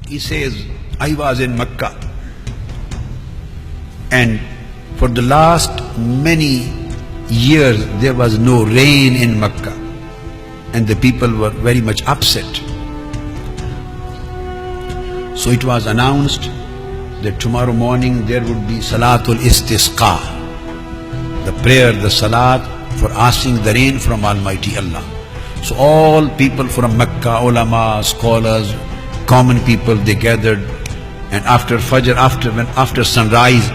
He says, I was in Mecca, and for the last many years there was no rain in Mecca, and the people were very much upset. So it was announced that tomorrow morning there would be Salatul Istisqa, the prayer, the salat for asking the rain from Almighty Allah. So all people from Mecca, ulama, scholars, common people, they gathered, and after Fajr, after sunrise,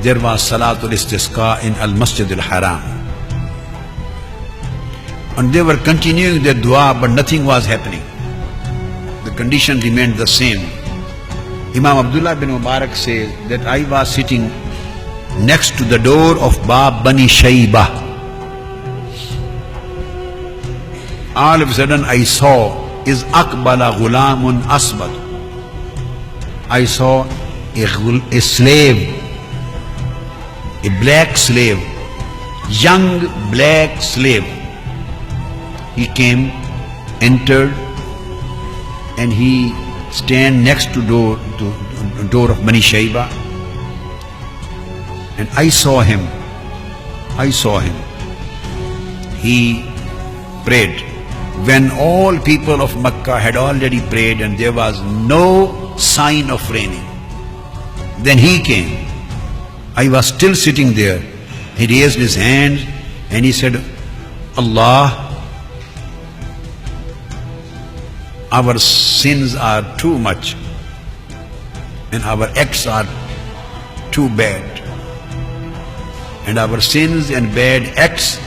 there was Salatul Istisqa in Al-Masjid Al-Haram. And they were continuing their dua, but nothing was happening. The condition remained the same. Imam Abdullah bin Mubarak says that I was sitting next to the door of Bab Bani Shaybah. All of a sudden I saw is Akbala Ghulamun Asbad. I saw a slave, a black slave, young black slave. He came, entered, and he stand next to door of Bani Shayba, and I saw him. He prayed. When all people of Mecca had already prayed and there was no sign of raining, then he came. I was still sitting there. He raised his hand and he said, Allah, our sins are too much and our acts are too bad, and our sins and bad acts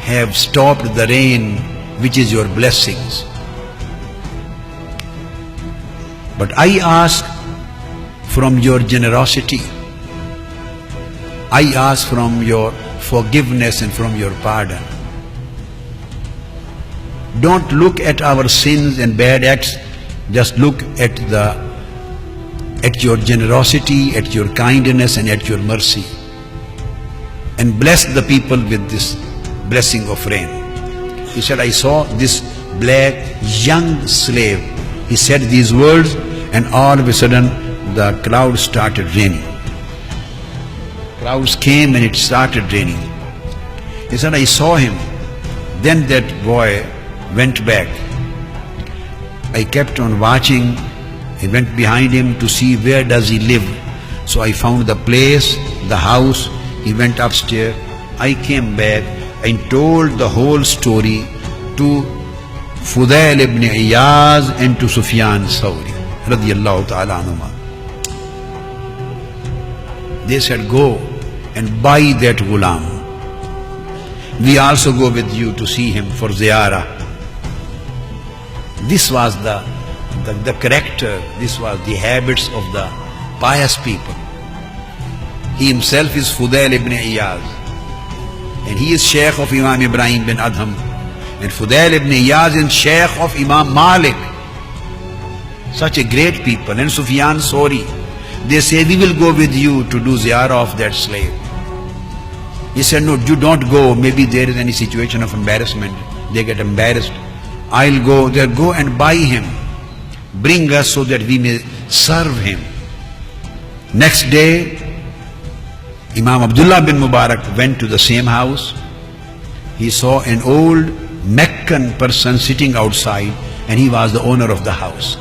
have stopped the rain, which is your blessings. But I ask from your generosity, I ask from your forgiveness and from your pardon. Don't look at our sins and bad acts, just look at your generosity, at your kindness and at your mercy, and bless the people with this blessing of rain. He said, I saw this black young slave. He said these words, and all of a sudden the clouds started raining. Clouds came and it started raining. He said, I saw him. Then that boy went back. I kept on watching. I went behind him to see where does he live. So I found the place, the house. He went upstairs. I came back and told the whole story to Fudail ibn Iyaz and to Sufyan Thawri radiyallahu ta'ala anhuma. They said, go and buy that ghulam. We also go with you to see him for ziyarah. This was the character, this was the habits of the pious people. He himself is Fudail ibn Iyaz, and he is Shaykh of Imam Ibrahim bin Adham, and Fudail ibn Iyaz is Shaykh of Imam Malik. Such a great people. And Sufyan Thawri, they say, we will go with you to do ziyarah of that slave. He said, no, you don't go. Maybe there is any situation of embarrassment. They get embarrassed. I'll go there. Go and buy him. Bring us so that we may serve him. Next day, Imam Abdullah bin Mubarak went to the same house. He saw an old Meccan person sitting outside, and he was the owner of the house.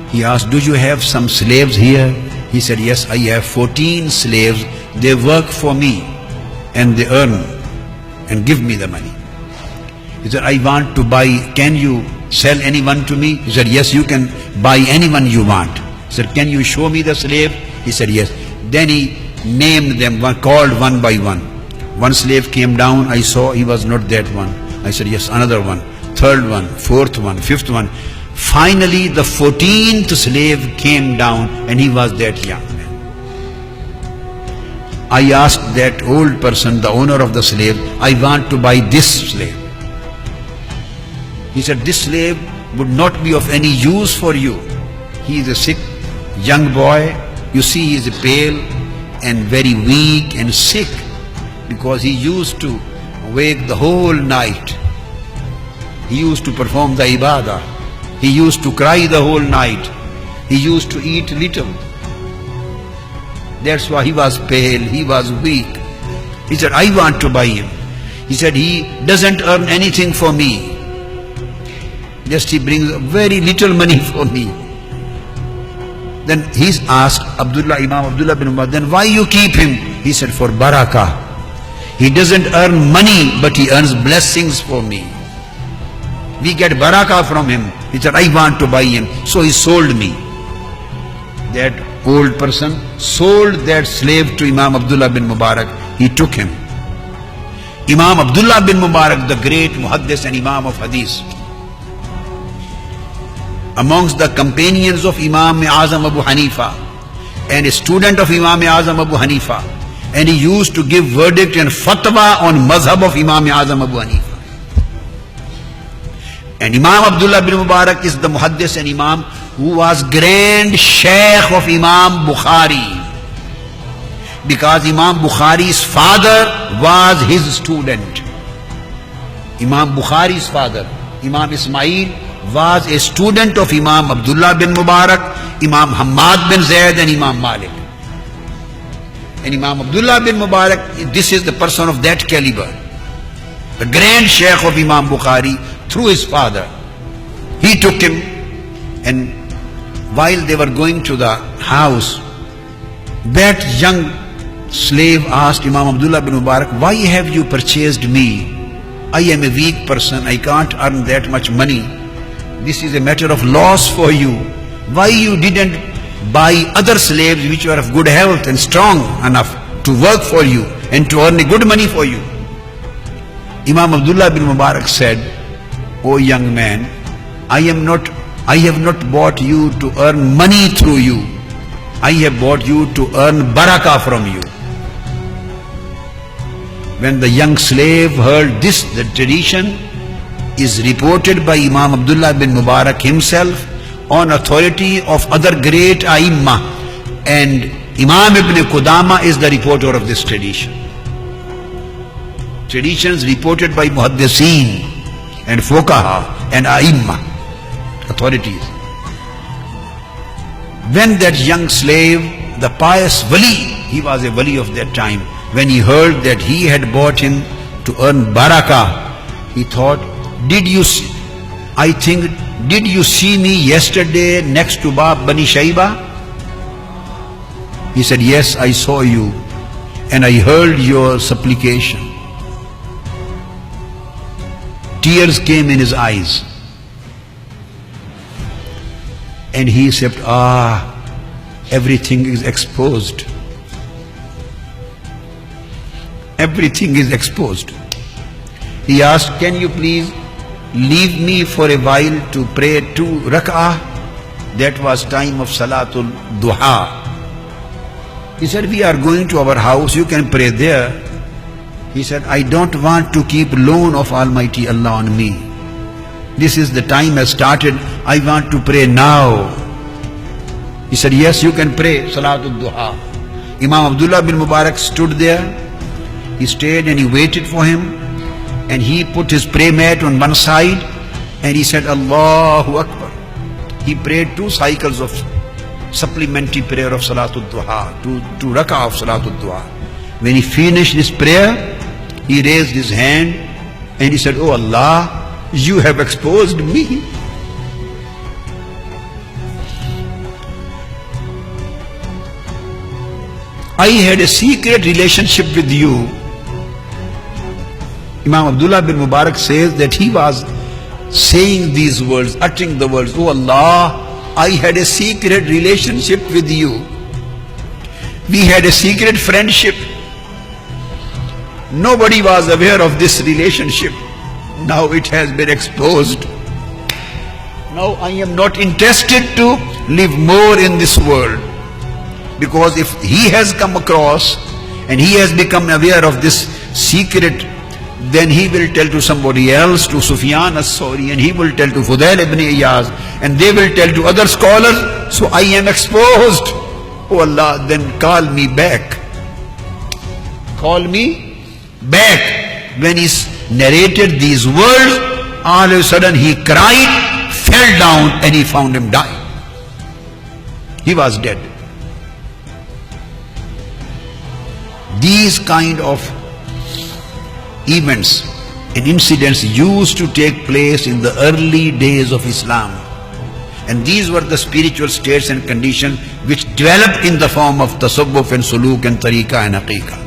He asked, do you have some slaves here? He said, yes, I have 14 slaves. They work for me and they earn and give me the money. He said, I want to buy, can you sell anyone to me? He said, yes, you can buy anyone you want. He said, can you show me the slave? He said, yes. Then he named them, called one by one. One slave came down, I saw he was not that one. I said, yes, another one, third one, fourth one, fifth one. Finally, the 14th slave came down, and he was that young man. I asked that old person, the owner of the slave, I want to buy this slave. He said, this slave would not be of any use for you. He is a sick young boy. You see, he is pale and very weak and sick, because he used to wake the whole night. He used to perform the ibadah. He used to cry the whole night. He used to eat little. That's why he was pale, he was weak. He said, I want to buy him. He said, he doesn't earn anything for me. Just he brings very little money for me. Then he's asked Imam Abdullah bin Umar, then why you keep him? He said, for barakah. He doesn't earn money, but he earns blessings for me. We get barakah from him. He said, I want to buy him. So he sold me. That old person sold that slave to Imam Abdullah bin Mubarak. He took him. Imam Abdullah bin Mubarak, the great muhaddis and Imam of hadith, amongst the companions of Imam Azam Abu Hanifa and a student of Imam Azam Abu Hanifa, and he used to give verdict and fatwa on mazhab of Imam Azam Abu Hanifa. And Imam Abdullah bin Mubarak is the muhaddis and Imam who was grand sheikh of Imam Bukhari, because Imam Bukhari's father was his student. Imam Bukhari's father, Imam Ismail, was a student of Imam Abdullah bin Mubarak, Imam Hamad bin Zayd and Imam Malik. And Imam Abdullah bin Mubarak, this is the person of that caliber, the grand sheikh of Imam Bukhari through his father. He took him, and while they were going to the house, that young slave asked Imam Abdullah bin Mubarak, why have you purchased me? I am a weak person, I can't earn that much money. This is a matter of loss for you. Why you didn't buy other slaves which were of good health and strong enough to work for you and to earn a good money for you? Imam Abdullah bin Mubarak said, O young man, I have not bought you to earn money through you. I have bought you to earn barakah from you. When the young slave heard this, the tradition is reported by Imam Abdullah bin Mubarak himself on authority of other great A'immah, and Imam Ibn Qudama is the reporter of this tradition. Traditions reported by Muhaddiseen and Fuqaha and A'immah, authorities. When that young slave, the pious wali, he was a wali of that time, when he heard that he had bought him to earn barakah, he thought, did you see me yesterday next to Bab Bani Shaiba? He said, yes, I saw you and I heard your supplication. Tears came in his eyes. And he said, everything is exposed. Everything is exposed. He asked, can you please leave me for a while to pray 2 rak'ah? That was time of Salatul Duha. He said, we are going to our house, you can pray there. He said, I don't want to keep loan of Almighty Allah on me. This is the time has started, I want to pray now. He said, yes, you can pray Salatul Duha. Imam Abdullah bin Mubarak stood there. He stayed and he waited for him. And he put his prayer mat on one side and he said, Allahu Akbar. He prayed 2 cycles of supplementary prayer of Salatul Duha, 2 rak'ah of Salatul Duha. When he finished this prayer, he raised his hand and he said, Oh Allah, you have exposed me. I had a secret relationship with you. Imam Abdullah bin Mubarak says that he was saying these words, uttering the words, Oh Allah, I had a secret relationship with you. We had a secret friendship. Nobody was aware of this relationship. Now it has been exposed. Now I am not interested to live more in this world. Because if he has come across and he has become aware of this secret, then he will tell to somebody else, to Sufyan as-Sawri, and he will tell to Fudail ibn Iyaz, and they will tell to other scholars, so I am exposed. Oh Allah, then call me back. Call me back. When he narrated these words, all of a sudden he cried, fell down, and he found him dying. He was dead. These kind of events and incidents used to take place in the early days of Islam. And these were the spiritual states and conditions which developed in the form of tasawwuf and suluk and tariqah and haqiqah.